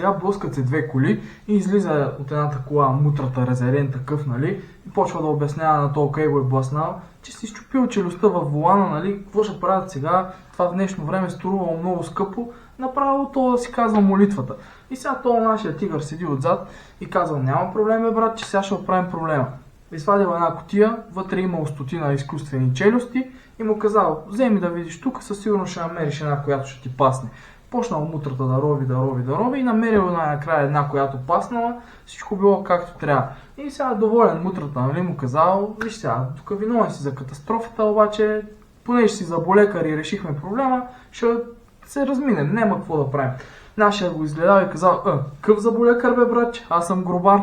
Сега блъскат се две коли и излиза от едната кола мутрата, резерен такъв, нали, и почва да обяснява на този кейбой блъснал, че си щупил челюстта във волана, нали, какво ще правят сега, това в днешно време струвало много скъпо, направо то да си казва молитвата. И сега този нашия тигър седи отзад и казва, няма проблем, брат, че сега ще оправим проблема. Извадил една кутия, вътре имало стотина изкуствени челюсти и му казал, вземи да видиш тук, със сигурност ще намериш една, която ще ти пасне. Почнал мутрата да рови и намерил накрая една, която паснала, всичко било както трябва. И сега доволен мутрата, нали, му казал, виж сега, тук виновен си за катастрофата, обаче понеже си заболекар и решихме проблема, ще се разминем, няма какво да правим. Нашия го изгледал и казал, къв заболекар бе, братче, аз съм грубар.